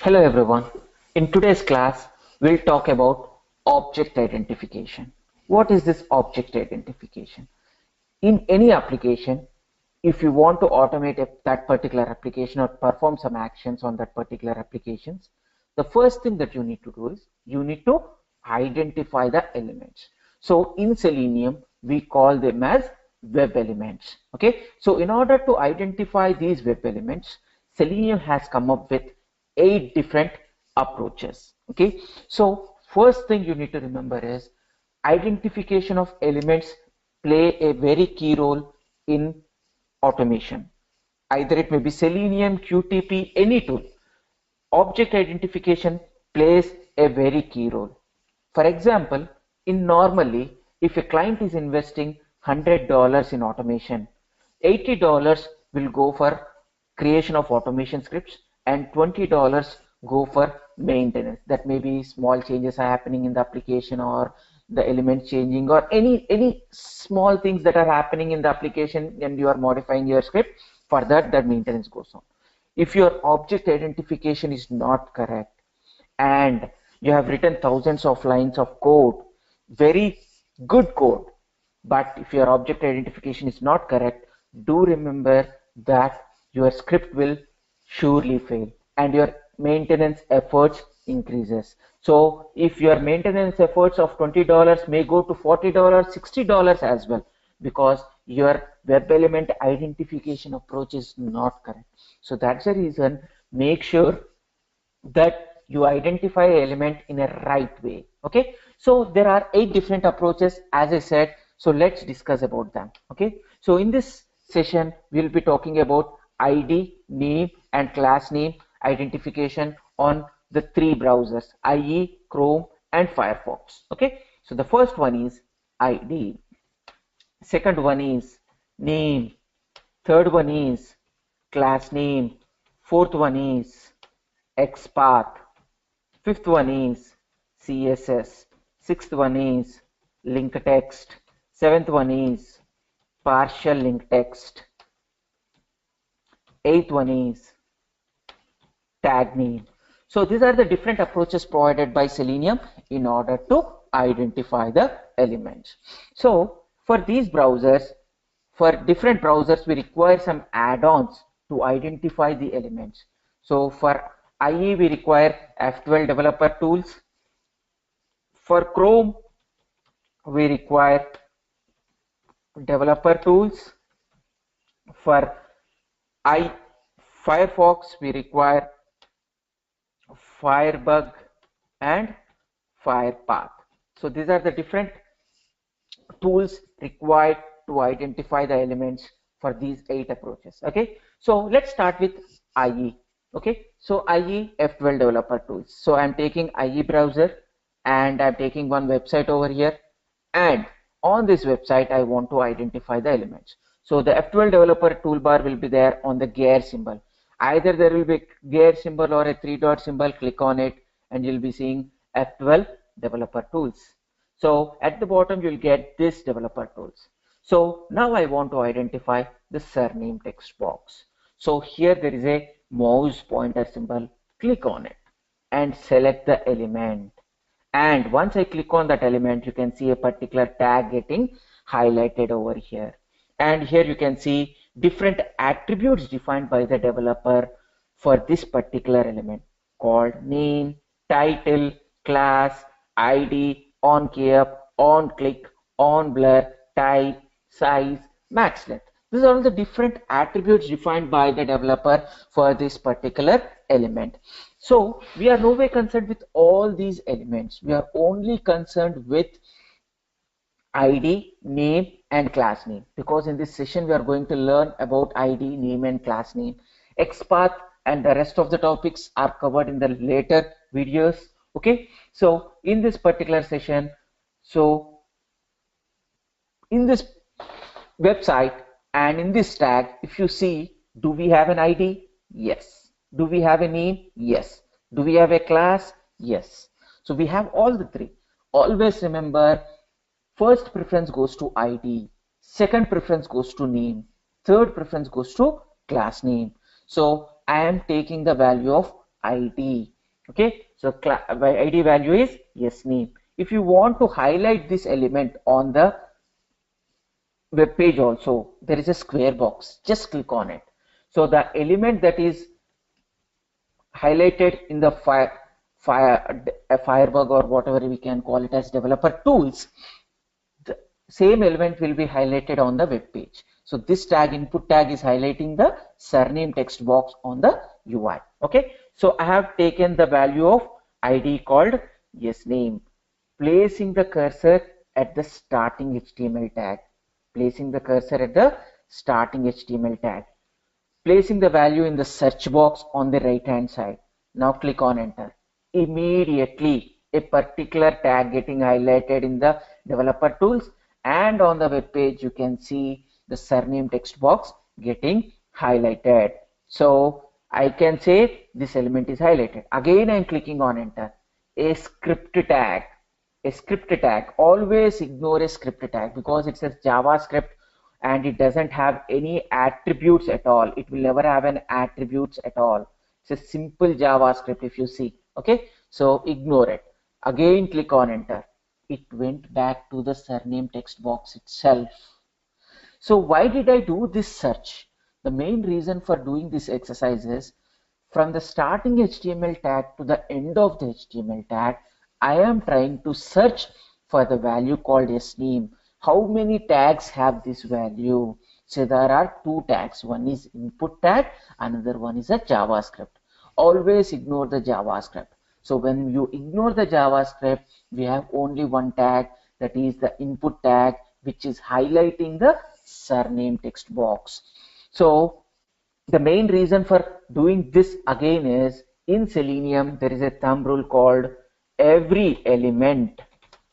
Hello everyone. In today's class, we'll talk about object identification. What is this object identification? In any application, if you want to automate that particular application or perform some actions on that particular applications, the first thing that you need to do is you need to identify the elements. So in Selenium, we call them as web elements. Okay. So in order to identify these web elements, Selenium has come up with 8 different approaches. Okay. So first thing you need to remember is identification of elements play a very key role in automation. Either it may be Selenium, QTP, any tool. Object identification plays a very key role. For example, normally, if a client is investing $100 in automation, $80 will go for creation of automation scripts and $20 go for maintenance. That may be small changes are happening in the application or the elements changing or any small things that are happening in the application and you are modifying your script. For that maintenance goes on. If your object identification is not correct and you have written thousands of lines of code, very good code, but if your object identification is not correct, do remember that your script will surely fail and your maintenance efforts increases. So if your maintenance efforts of $20 may go to $40, $60 as well, because your web element identification approach is not correct. So that's the reason, make sure that you identify an element in a right way. Okay, so there are 8 different approaches, as I said. So let's discuss about them. Okay, so in this session we'll be talking about ID, name and class name identification on the 3 browsers, IE, Chrome and Firefox. Okay, so the first one is ID, second one is name, third one is class name, fourth one is XPath, fifth one is CSS, sixth one is link text, seventh one is partial link text, eighth one is tag name. So these are the different approaches provided by Selenium in order to identify the elements. So for these browsers, for different browsers, we require some add-ons to identify the elements. So for IE, we require F12 developer tools. For Chrome, we require developer tools. For Firefox, we require Firebug and Firepath. So these are the different tools required to identify the elements for these 8 approaches. Okay, so let's start with IE. Okay, so IE F12 developer tools. So I'm taking IE browser and I'm taking one website over here, and on this website I want to identify the elements. So the F12 developer toolbar will be there on the gear symbol. Either there will be a gear symbol or a 3-dot symbol. Click on it and you'll be seeing F12 developer tools. So at the bottom you'll get this developer tools. So now I want to identify the surname text box. So here there is a mouse pointer symbol. Click on it and select the element. And once I click on that element, you can see a particular tag getting highlighted over here. And here you can see different attributes defined by the developer for this particular element called name, title, class, ID, on cap, on click, on blur, type, size, max length. These are all the different attributes defined by the developer for this particular element. So we are no way concerned with all these elements. We are only concerned with ID, name and class name, because in this session we are going to learn about ID, name and class name. XPath and the rest of the topics are covered in the later videos. Okay, so in this particular session, so in this website and in this tag, if you see, do we have an ID? Yes. Do we have a name? Yes. Do we have a class? Yes. So we have all the 3. Always remember, first preference goes to ID, second preference goes to name, third preference goes to class name. So I am taking the value of ID. Okay, so ID value is yes name. If you want to highlight this element on the web page also, there is a square box. Just click on it. So the element that is highlighted in the Firebug or whatever we can call it as developer tools, the same element will be highlighted on the web page. So this tag, input tag, is highlighting the surname text box on the UI. Okay, so I have taken the value of ID called yes name, placing the cursor at the starting HTML tag, placing the cursor at the starting HTML tag, placing the value in the search box on the right hand side. Now click on enter. Immediately a particular tag getting highlighted in the developer tools, and on the web page you can see the surname text box getting highlighted. So I can say this element is highlighted. Again I am clicking on enter. A script tag. A script tag. Always ignore a script tag because it's a JavaScript and it doesn't have any attributes at all. It will never have an attributes at all. It's a simple JavaScript if you see. Okay, so ignore it. Again click on enter. It went back to the surname text box itself. So why did I do this search? The main reason for doing this exercise is from the starting HTML tag to the end of the HTML tag, I am trying to search for the value called YesName. How many tags have this value? So there are two tags. One is input tag, another one is a JavaScript. Always ignore the JavaScript. So when you ignore the JavaScript, we have only one tag, that is the input tag, which is highlighting the surname text box. So the main reason for doing this again is in Selenium there is a thumb rule called every element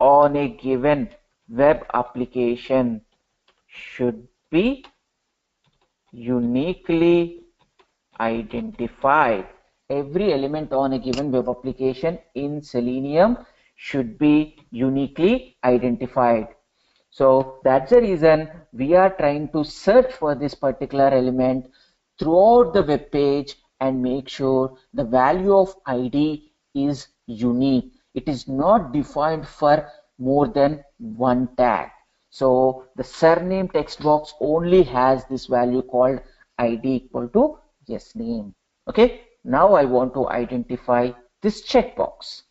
on a given web application should be uniquely identified. Every element on a given web application in Selenium should be uniquely identified. So that's the reason we are trying to search for this particular element throughout the web page and make sure the value of ID is unique. It is not defined for more than one tag. So the surname text box only has this value called ID equal to yes name. Okay, now I want to identify this checkbox.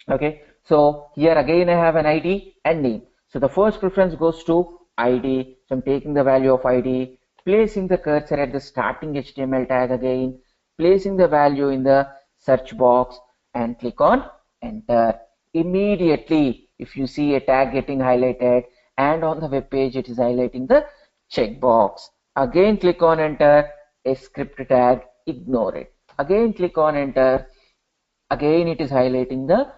Okay, so here again I have an ID and name. So the first preference goes to ID. So I'm taking the value of ID, placing the cursor at the starting HTML tag again, placing the value in the search box and click on enter. Immediately, if you see a tag getting highlighted and on the web page it is highlighting the checkbox. Again click on enter, a script tag, ignore it. Again click on enter, again it is highlighting the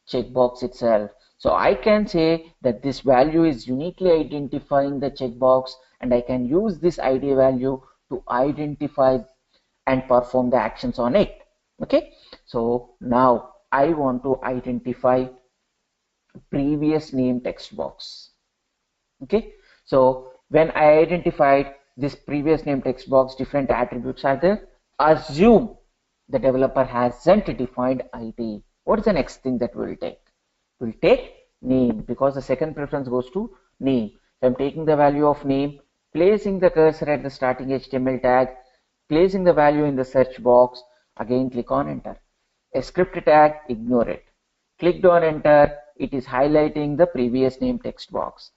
checkbox itself. So I can say that this value is uniquely identifying the checkbox, and I can use this ID value to identify and perform the actions on it. Okay, so now I want to identify previous name text box. Okay, so when I identified this previous name text box, different attributes are there. Assume the developer hasn't defined ID. What is the next thing that we'll take? We'll take name, because the second preference goes to name. So I'm taking the value of name, placing the cursor at the starting HTML tag, placing the value in the search box. Again click on enter. A script tag, ignore it. Clicked on enter, it is highlighting the previous name text box.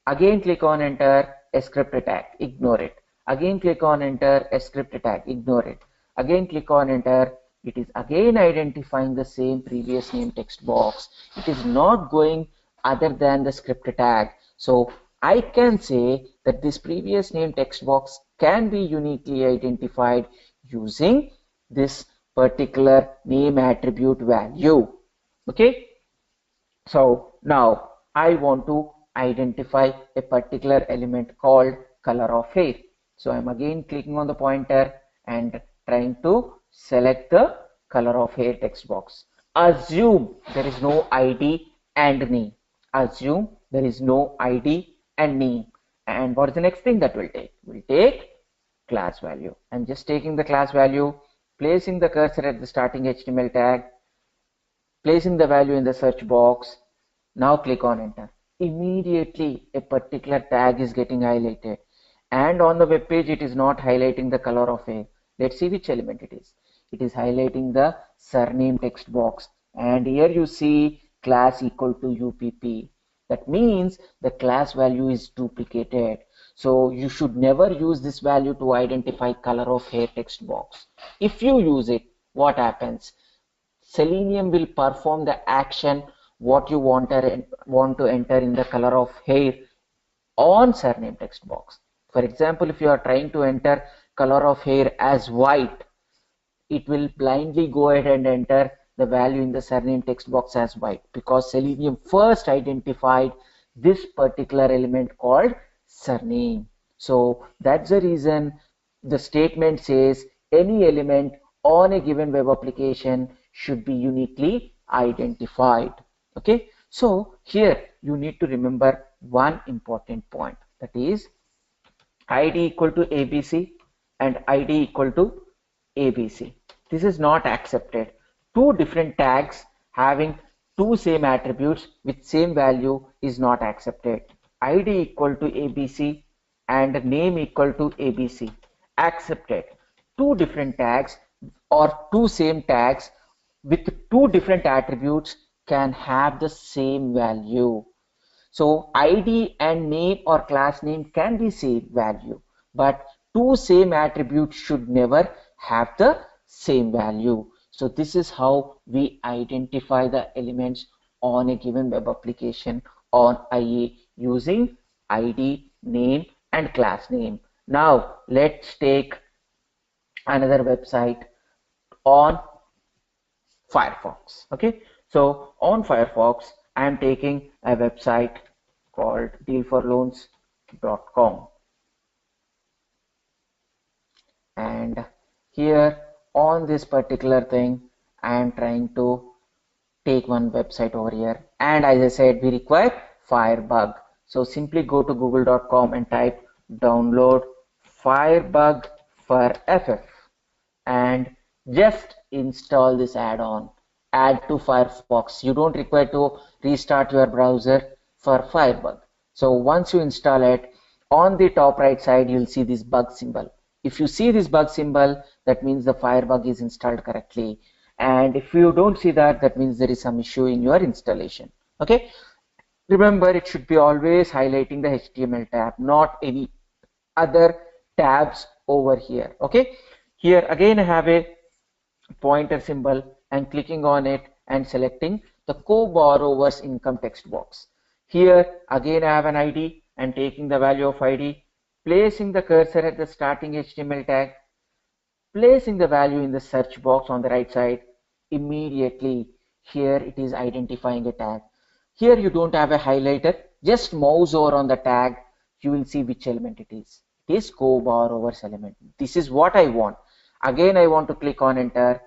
Again click on enter, a script tag, ignore it. Again click on enter, a script tag, ignore it. Again click on enter, it is again identifying the same previous name text box. It is not going other than the script tag. So I can say that this previous name text box can be uniquely identified using this particular name attribute value. Okay, so now I want to identify a particular element called color of hair. So I'm again clicking on the pointer and trying to select the color of hair text box. Assume there is no ID and name. Assume there is no ID and name. And what is the next thing that we'll take? We'll take class value. I'm just taking the class value, placing the cursor at the starting HTML tag, placing the value in the search box. Now click on enter. Immediately a particular tag is getting highlighted, and on the web page it is not highlighting the color of hair. Let's see which element it is. It is highlighting the surname text box, and here you see class equal to UPP. That means the class value is duplicated. So you should never use this value to identify color of hair text box. If you use it, what happens? Selenium will perform the action what you want to enter in the color of hair on surname text box. For example, if you are trying to enter color of hair as white, it will blindly go ahead and enter the value in the surname text box as white, because Selenium first identified this particular element called surname. So that's the reason the statement says any element on a given web application should be uniquely identified. Okay, so here you need to remember one important point, that is ID equal to ABC and ID equal to ABC. This is not accepted. Two different tags having two same attributes with same value is not accepted. ID equal to ABC and name equal to ABC, accepted. Two different tags or two same tags with two different attributes can have the same value. So ID and name or class name can be same value, but two same attributes should never have the same value. So this is how we identify the elements on a given web application on IE using ID, name and class name. Now let's take another website on Firefox. Okay, so on Firefox I am taking a website called dealforloans.com, and here on this particular thing I am trying to take one website over here, and as I said we require Firebug. So simply go to google.com and type download Firebug for FF and just install this add-on. Add to Firefox. You don't require to restart your browser for Firebug. So once you install it, on the top right side you'll see this bug symbol. If you see this bug symbol, that means the Firebug is installed correctly, and if you don't see that, that means there is some issue in your installation. Okay, remember it should be always highlighting the HTML tab, not any other tabs over here. Okay, here again I have a pointer symbol and clicking on it and selecting the co-borrower's income text box. Here again I have an ID and taking the value of ID, placing the cursor at the starting HTML tag, placing the value in the search box on the right side. Immediately here it is identifying a tag. Here you don't have a highlighter, just mouse over on the tag, you will see which element it is. It is co-borrower's element. This is what I want. Again I want to click on enter.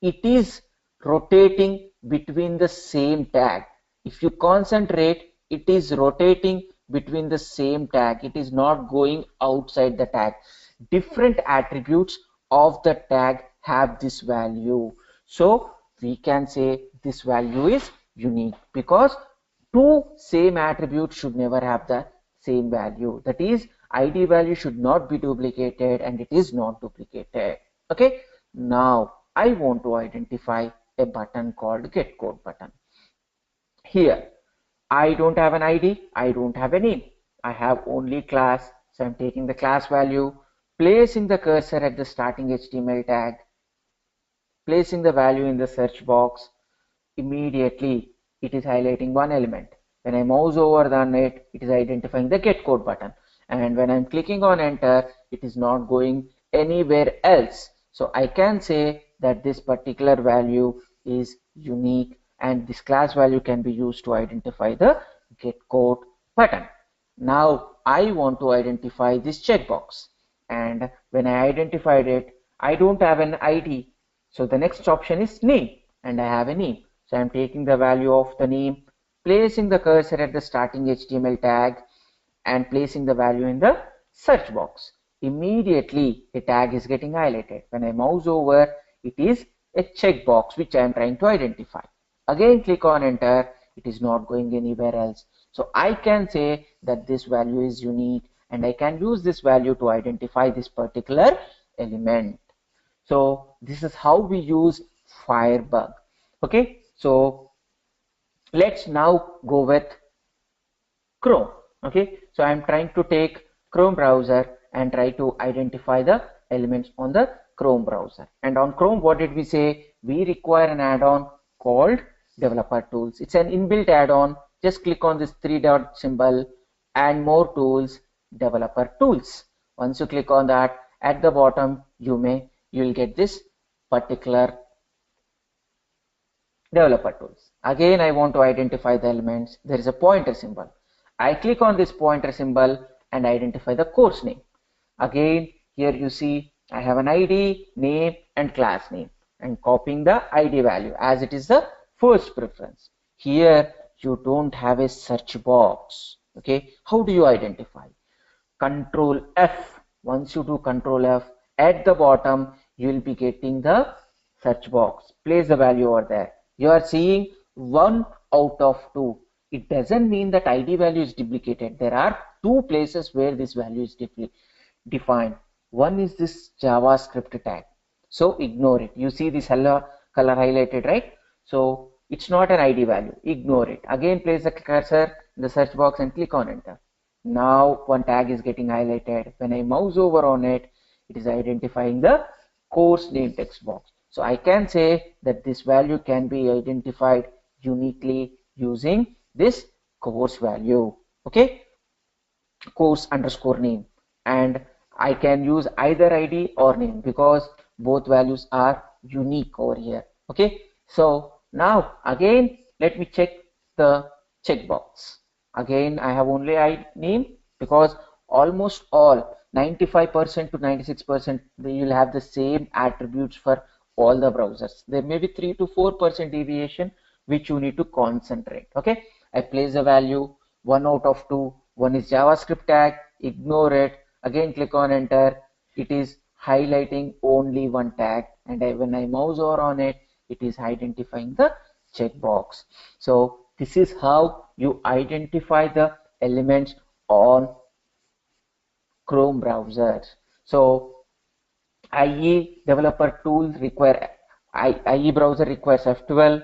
It is rotating between the same tag. If you concentrate, it is rotating between the same tag. It is not going outside the tag. Different attributes of the tag have this value. So we can say this value is unique because two same attributes should never have the same value. That is, ID value should not be duplicated, and it is not duplicated. Okay, now I want to identify a button called get code button. Here I don't have an ID, I don't have a name, I have only class. So I'm taking the class value, placing the cursor at the starting HTML tag, placing the value in the search box. Immediately it is highlighting one element. When I mouse over on it, it is identifying the get code button, and when I'm clicking on enter, it is not going anywhere else. So I can say that this particular value is unique, and this class value can be used to identify the get code button. Now I want to identify this checkbox, and when I identified it, I don't have an ID. So the next option is name, and I have a name. So I'm taking the value of the name, placing the cursor at the starting HTML tag, and placing the value in the search box. Immediately a tag is getting highlighted. When I mouse over, It is a checkbox which I am trying to identify. Again, click on enter. It is not going anywhere else. So I can say that this value is unique, and I can use this value to identify this particular element. So this is how we use Firebug. Okay, so let's now go with Chrome. Okay, so I'm trying to take Chrome browser and try to identify the elements on the Chrome browser. And on Chrome, what did we say? We require an add-on called Developer Tools. It's an inbuilt add-on. Just click on this 3-dot symbol and more tools, Developer Tools. Once you click on that, at the bottom you will get this particular Developer Tools. Again, I want to identify the elements. There is a pointer symbol. I click on this pointer symbol and identify the course name. Again, here you see I have an ID, name and class name, and copying the ID value as it is the first preference. Here you don't have a search box. Okay, how do you identify? Control F. Once you do Control F, at the bottom you will be getting the search box. Place the value over there. You are seeing 1 out of 2. It doesn't mean that ID value is duplicated. There are 2 places where this value is defined. One is this JavaScript tag. So ignore it. You see this color highlighted, right? So it's not an ID value. Ignore it. Again, place the cursor in the search box and click on enter. Now one tag is getting highlighted. When I mouse over on it, it is identifying the course name text box. So I can say that this value can be identified uniquely using this course value. Okay, course underscore name, and I can use either ID or name because both values are unique over here. Okay, so now again let me check the checkbox. Again, I have only ID name because almost all 95% to 96% they will have the same attributes for all the browsers. There may be 3 to 4% deviation which you need to concentrate. Okay, I place the value 1 out of 2. One is JavaScript tag. Ignore it. Again, click on enter. It is highlighting only one tag, and when I mouse over on it, it is identifying the checkbox. So this is how you identify the elements on Chrome browsers. So IE developer tools require IE browser requires F12,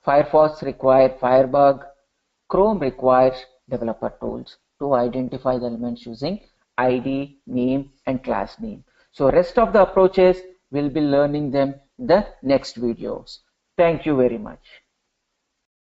Firefox requires Firebug, Chrome requires developer tools to identify the elements using ID, name and class name. So rest of the approaches we'll be learning them in the next videos. Thank you very much.